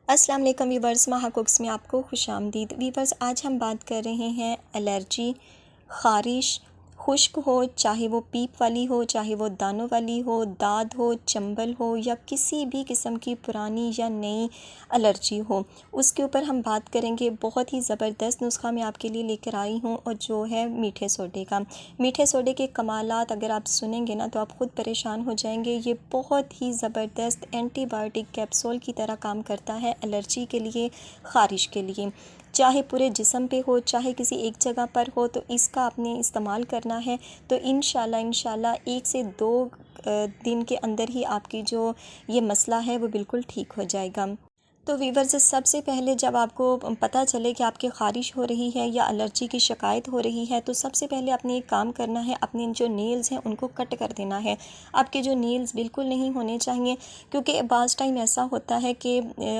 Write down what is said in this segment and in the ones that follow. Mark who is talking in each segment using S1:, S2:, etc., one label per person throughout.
S1: अस्सलाम वालेकुम वीवर्स, माहा कुक्स में आपको खुशामदीद। वीवर्स, आज हम बात कर रहे हैं एलर्जी, ख़ारिश, खुश्क हो, चाहे वो पीप वाली हो, चाहे वो दानों वाली हो, दाद हो, चंबल हो या किसी भी किस्म की पुरानी या नई एलर्जी हो, उसके ऊपर हम बात करेंगे। बहुत ही ज़बरदस्त नुस्खा मैं आपके लिए लेकर आई हूँ और जो है मीठे सोडे का। मीठे सोडे के कमालात अगर आप सुनेंगे ना तो आप ख़ुद परेशान हो जाएंगे। ये बहुत ही ज़बरदस्त एंटीबायोटिक कैप्सूल की तरह काम करता है एलर्जी के लिए, ख़ारिश के लिए। चाहे पूरे जिस्म पे हो, चाहे किसी एक जगह पर हो, तो इसका आपने इस्तेमाल करना है। तो इंशाल्लाह 1 से 2 दिन के अंदर ही आपकी जो ये मसला है वो बिल्कुल ठीक हो जाएगा। तो वीवर्स, सबसे पहले जब आपको पता चले कि आपकी ख़ारिश हो रही है या एलर्जी की शिकायत हो रही है, तो सबसे पहले आपने एक काम करना है, अपने जो नेल्स हैं उनको कट कर देना है। आपके जो नेल्स बिल्कुल नहीं होने चाहिए, क्योंकि बाज़ टाइम ऐसा होता है कि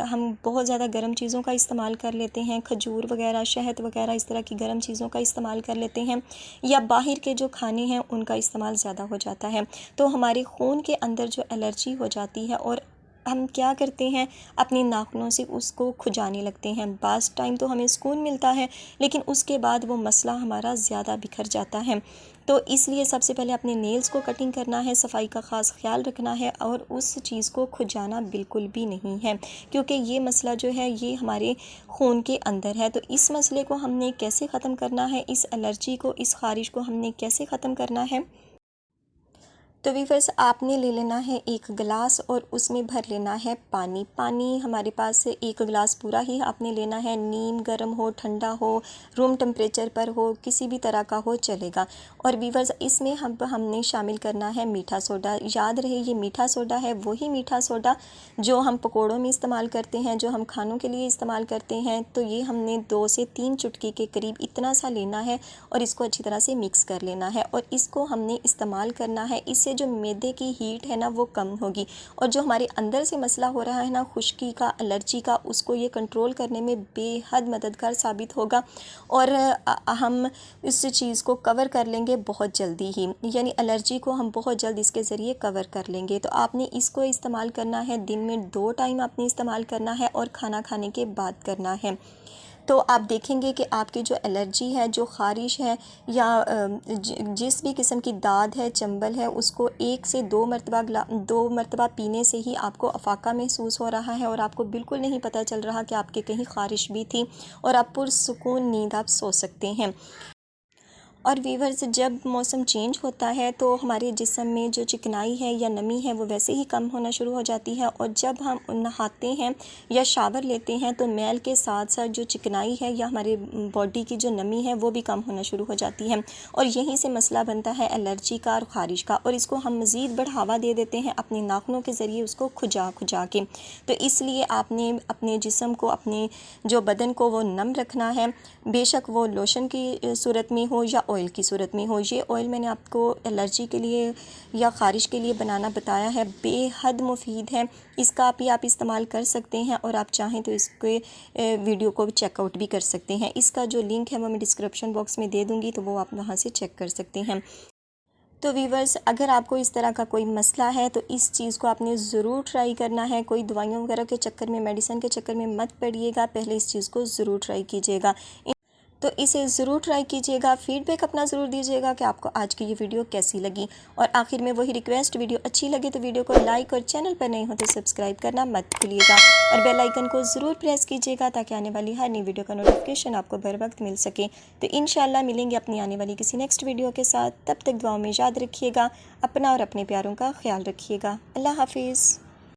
S1: हम बहुत ज़्यादा गर्म चीज़ों का इस्तेमाल कर लेते हैं, खजूर वगैरह, शहद वगैरह, इस तरह की गर्म चीज़ों का इस्तेमाल कर लेते हैं, या बाहर के जो खाने हैं उनका इस्तेमाल ज़्यादा हो जाता है, तो हमारे खून के अंदर जो एलर्जी हो जाती है और हम क्या करते हैं, अपने नाखूनों से उसको खुजाने लगते हैं। बाज़ टाइम तो हमें सुकून मिलता है, लेकिन उसके बाद वो मसला हमारा ज़्यादा बिखर जाता है। तो इसलिए सबसे पहले अपने नेल्स को कटिंग करना है, सफाई का ख़ास ख्याल रखना है और उस चीज़ को खुजाना बिल्कुल भी नहीं है, क्योंकि ये मसला जो है ये हमारे खून के अंदर है। तो इस मसले को हमने कैसे ख़त्म करना है, इस एलर्जी को, इस ख़ारिश को हमने कैसे ख़त्म करना है। तो वीवर्स, आपने ले लेना है 1 गिलास और उसमें भर लेना है पानी। पानी हमारे पास से 1 गिलास पूरा ही आपने लेना है। नीम गर्म हो, ठंडा हो, रूम टेम्परेचर पर हो, किसी भी तरह का हो चलेगा। और वीवर्स, इसमें हमने शामिल करना है मीठा सोडा। याद रहे, ये मीठा सोडा है वही मीठा सोडा जो हम पकौड़ों में इस्तेमाल करते हैं, जो हम खानों के लिए इस्तेमाल करते हैं। तो ये हमने 2 से 3 चुटकी के करीब इतना सा लेना है और इसको अच्छी तरह से मिक्स कर लेना है और इसको हमने इस्तेमाल करना है। इससे जो मैदे की हीट है ना वो कम होगी और जो हमारे अंदर से मसला हो रहा है ना खुश्की का, एलर्जी का, उसको ये कंट्रोल करने में बेहद मददगार साबित होगा। और हम इस चीज़ को कवर कर लेंगे बहुत जल्दी ही, यानी एलर्जी को हम बहुत जल्द इसके ज़रिए कवर कर लेंगे। तो आपने इसको इस्तेमाल करना है, दिन में 2 टाइम आपने इस्तेमाल करना है और खाना खाने के बाद करना है। तो आप देखेंगे कि आपकी जो एलर्जी है, जो ख़ारिश है या जिस भी किस्म की दाद है, चंबल है, उसको 1 से 2 मरतबा पीने से ही आपको अफाका महसूस हो रहा है और आपको बिल्कुल नहीं पता चल रहा कि आपके कहीं ख़ारिश भी थी और आप पुरसुकून नींद आप सो सकते हैं। और वीवर्स, जब मौसम चेंज होता है तो हमारे जिस्म में जो चिकनाई है या नमी है वो वैसे ही कम होना शुरू हो जाती है और जब हम नहाते हैं या शावर लेते हैं तो मैल के साथ साथ जो चिकनाई है या हमारे बॉडी की जो नमी है वो भी कम होना शुरू हो जाती है और यहीं से मसला बनता है एलर्जी का और ख़ारिश का। और इसको हम मज़ीद बढ़ावा दे देते हैं अपने नाखूनों के ज़रिए उसको खुजा खुजा के। तो इसलिए आपने अपने जिस्म को, अपने जो बदन को वो नम रखना है, बेशक वो लोशन की सूरत में हो या ऑयल की सूरत में हो। ये ऑयल मैंने आपको एलर्जी के लिए या ख़ारिश के लिए बनाना बताया है, बेहद मुफीद है। इसका भी आप इस्तेमाल कर सकते हैं और आप चाहें तो इसके वीडियो को चेकआउट भी कर सकते हैं। इसका जो लिंक है वो मैं डिस्क्रिप्शन बॉक्स में दे दूँगी, तो वो आप वहाँ से चेक कर सकते हैं। तो वीवर्स, अगर आपको इस तरह का कोई मसला है तो इस चीज़ को आपने ज़रूर ट्राई करना है। कोई दवाइयों वगैरह के चक्कर में, मेडिसिन के चक्कर में मत पड़िएगा, पहले इस चीज़ को ज़रूर ट्राई कीजिएगा। तो इसे ज़रूर ट्राई कीजिएगा, फ़ीडबैक अपना ज़रूर दीजिएगा कि आपको आज की ये वीडियो कैसी लगी। और आखिर में वही रिक्वेस्ट, वीडियो अच्छी लगे तो वीडियो को लाइक और चैनल पर नए हो तो सब्सक्राइब करना मत भूलिएगा और बेल आइकन को ज़रूर प्रेस कीजिएगा ताकि आने वाली हर नई वीडियो का नोटिफिकेशन आपको बर वक्त मिल सके। तो इंशाल्लाह मिलेंगे अपनी आने वाली किसी नेक्स्ट वीडियो के साथ। तब तक दुआओं में याद रखिएगा, अपना और अपने प्यारों का ख्याल रखिएगा। अल्लाह हाफिज़।